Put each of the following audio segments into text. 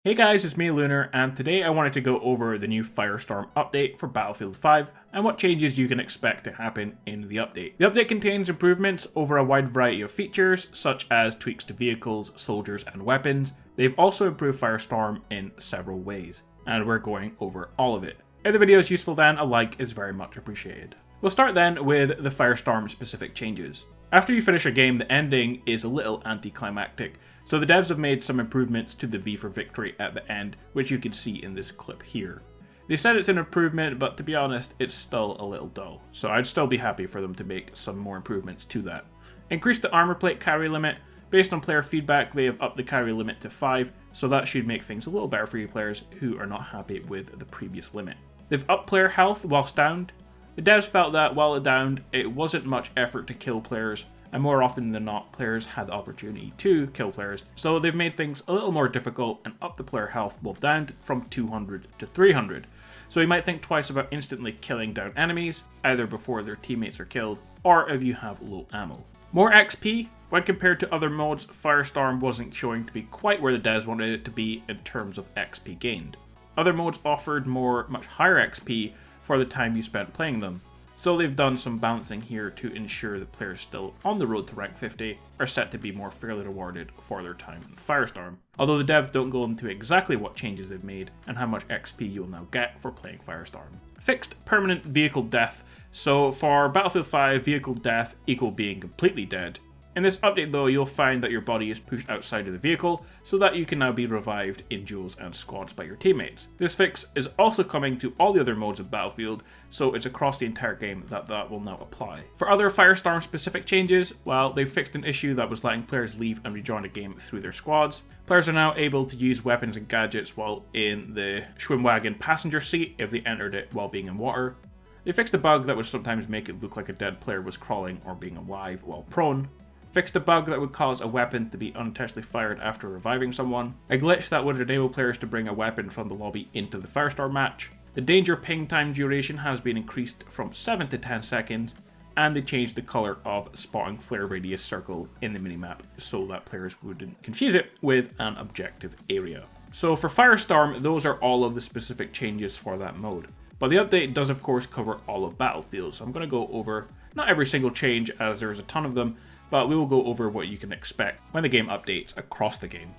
Hey guys, it's me Lunar, and today I wanted to go over the new Firestorm update for Battlefield 5 and what changes you can expect to happen in the update. The update contains improvements over a wide variety of features, such as tweaks to vehicles, soldiers, and weapons. They've also improved Firestorm in several ways, and we're going over all of it. If the video is useful then, a like is very much appreciated. We'll start then with the Firestorm specific changes. After you finish a game, the ending is a little anticlimactic, so the devs have made some improvements to the V for victory at the end, which you can see in this clip here. They said it's an improvement, but to be honest, it's still a little dull, so I'd still be happy for them to make some more improvements to that. Increase the armor plate carry limit. Based on player feedback, they have upped the carry limit to 5, so that should make things a little better for you players who are not happy with the previous limit. They've upped player health whilst downed. The devs felt that while it downed, it wasn't much effort to kill players, and more often than not, players had the opportunity to kill players, so they've made things a little more difficult and upped the player health while downed from 200 to 300. So you might think twice about instantly killing down enemies, either before their teammates are killed, or if you have low ammo. More XP. When compared to other modes, Firestorm wasn't showing to be quite where the devs wanted it to be in terms of XP gained. Other modes offered much higher XP for the time you spent playing them. So they've done some balancing here to ensure that players still on the road to rank 50 are set to be more fairly rewarded for their time in Firestorm. Although the devs don't go into exactly what changes they've made and how much XP you'll now get for playing Firestorm. Fixed permanent vehicle death. So for Battlefield 5, vehicle death equal being completely dead. In this update though, you'll find that your body is pushed outside of the vehicle so that you can now be revived in duels and squads by your teammates. This fix is also coming to all the other modes of Battlefield, so it's across the entire game that will now apply. For other Firestorm specific changes, well, they've fixed an issue that was letting players leave and rejoin a game through their squads. Players are now able to use weapons and gadgets while in the Schwimmwagen passenger seat if they entered it while being in water. They fixed a bug that would sometimes make it look like a dead player was crawling or being alive while prone. Fixed a bug that would cause a weapon to be unintentionally fired after reviving someone. A glitch that would enable players to bring a weapon from the lobby into the Firestorm match. The danger ping time duration has been increased from 7 to 10 seconds. And they changed the color of spotting flare radius circle in the minimap so that players wouldn't confuse it with an objective area. So for Firestorm, those are all of the specific changes for that mode. But the update does of course cover all of Battlefield, so I'm going to go over not every single change as there's a ton of them, but we will go over what you can expect when the game updates across the game.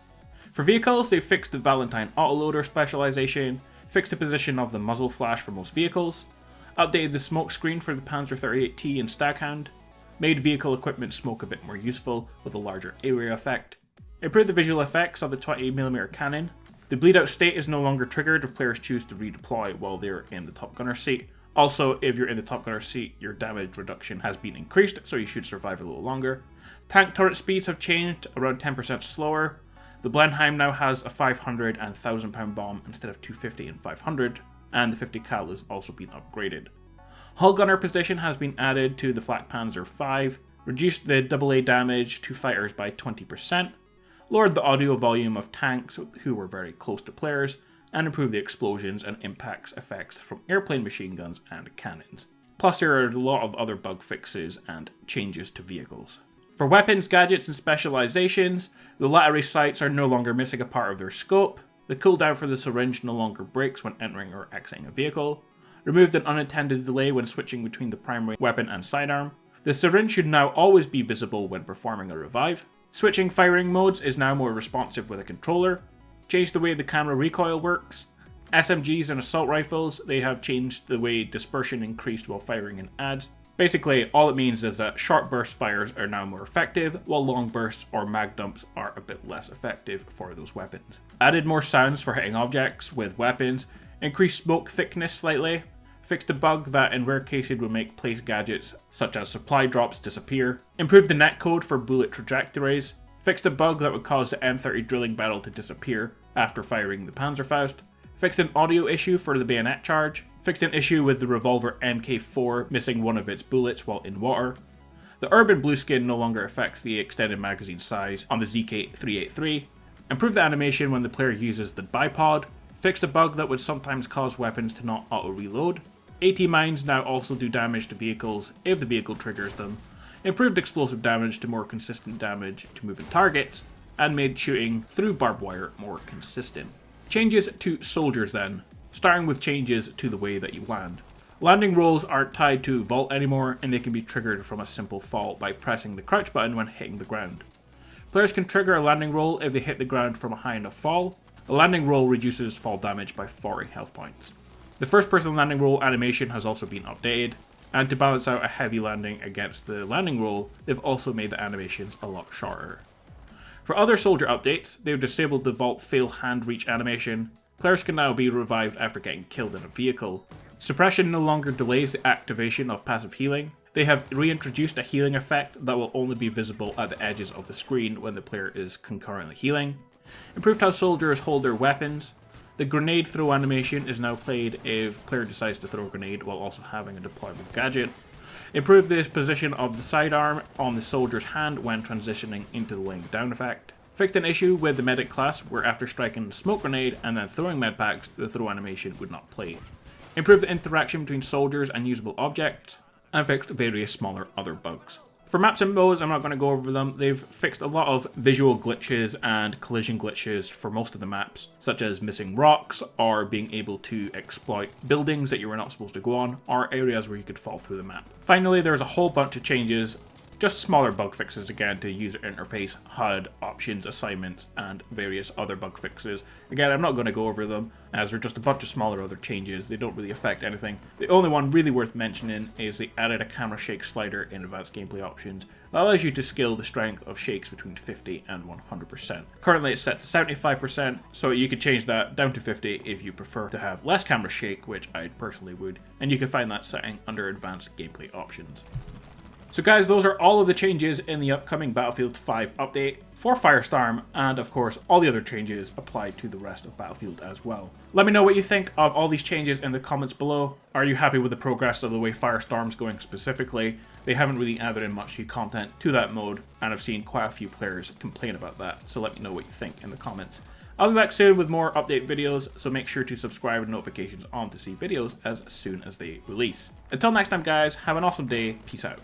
For vehicles, they fixed the Valentine autoloader specialization, fixed the position of the muzzle flash for most vehicles, updated the smoke screen for the Panzer 38T and Staghound, made vehicle equipment smoke a bit more useful with a larger area effect, improved the visual effects of the 20mm cannon. The bleed out state is no longer triggered if players choose to redeploy while they're in the Top Gunner seat. Also, if you're in the Top Gunner seat, your damage reduction has been increased, so you should survive a little longer. Tank turret speeds have changed, around 10% slower. The Blenheim now has a 500 and 1000 pound bomb instead of 250 and 500, and the 50 cal has also been upgraded. Hull gunner position has been added to the Flak Panzer 5, reduced the AA damage to fighters by 20%, lowered the audio volume of tanks who were very close to players, and improve the explosions and impacts effects from airplane machine guns and cannons. Plus there are a lot of other bug fixes and changes to vehicles. For weapons, gadgets and specializations, the lateral sights are no longer missing a part of their scope, the cooldown for the syringe no longer breaks when entering or exiting a vehicle, removed an unintended delay when switching between the primary weapon and sidearm, the syringe should now always be visible when performing a revive, switching firing modes is now more responsive with a controller, changed the way the camera recoil works. SMGs and assault rifles, they have changed the way dispersion increased while firing in ads. Basically, all it means is that short burst fires are now more effective, while long bursts or mag dumps are a bit less effective for those weapons. Added more sounds for hitting objects with weapons, increased smoke thickness slightly, fixed a bug that in rare cases would make place gadgets such as supply drops disappear, improved the netcode for bullet trajectories, fixed a bug that would cause the M30 drilling barrel to disappear after firing the Panzerfaust, fixed an audio issue for the bayonet charge, fixed an issue with the revolver MK4 missing one of its bullets while in water. The urban blue skin no longer affects the extended magazine size on the ZK383, improved the animation when the player uses the bipod, fixed a bug that would sometimes cause weapons to not auto-reload. AT mines now also do damage to vehicles if the vehicle triggers them, improved explosive damage to more consistent damage to moving targets, and made shooting through barbed wire more consistent. Changes to soldiers then, starting with changes to the way that you land. Landing rolls aren't tied to vault anymore, and they can be triggered from a simple fall by pressing the crouch button when hitting the ground. Players can trigger a landing roll if they hit the ground from a high enough fall. A landing roll reduces fall damage by 40 health points. The first person landing roll animation has also been updated, and to balance out a heavy landing against the landing roll, they've also made the animations a lot shorter. For other soldier updates, they've disabled the vault fail hand reach animation. Players can now be revived after getting killed in a vehicle. Suppression no longer delays the activation of passive healing. They have reintroduced a healing effect that will only be visible at the edges of the screen when the player is concurrently healing. Improved how soldiers hold their weapons. The grenade throw animation is now played if player decides to throw a grenade while also having a deployable gadget. Improved the position of the sidearm on the soldier's hand when transitioning into the laying down effect. Fixed an issue with the medic class where after striking the smoke grenade and then throwing medpacks, the throw animation would not play. Improved the interaction between soldiers and usable objects, and fixed various smaller other bugs. For maps and modes, I'm not going to go over them. They've fixed a lot of visual glitches and collision glitches for most of the maps, such as missing rocks, or being able to exploit buildings that you were not supposed to go on, or areas where you could fall through the map. Finally, there's a whole bunch of changes, just smaller bug fixes again to user interface, HUD, options, assignments, and various other bug fixes. Again, I'm not going to go over them, as they're just a bunch of smaller other changes. They don't really affect anything. The only one really worth mentioning is they added a camera shake slider in advanced gameplay options that allows you to scale the strength of shakes between 50 and 100%. Currently it's set to 75%, so you could change that down to 50 if you prefer to have less camera shake, which I personally would, and you can find that setting under advanced gameplay options. So guys, those are all of the changes in the upcoming Battlefield 5 update for Firestorm, and of course all the other changes applied to the rest of Battlefield as well. Let me know what you think of all these changes in the comments below. Are you happy with the progress of the way Firestorm's going specifically? They haven't really added in much new content to that mode, and I've seen quite a few players complain about that, so let me know what you think in the comments. I'll be back soon with more update videos, so make sure to subscribe and notifications on to see videos as soon as they release. Until next time guys, have an awesome day, peace out.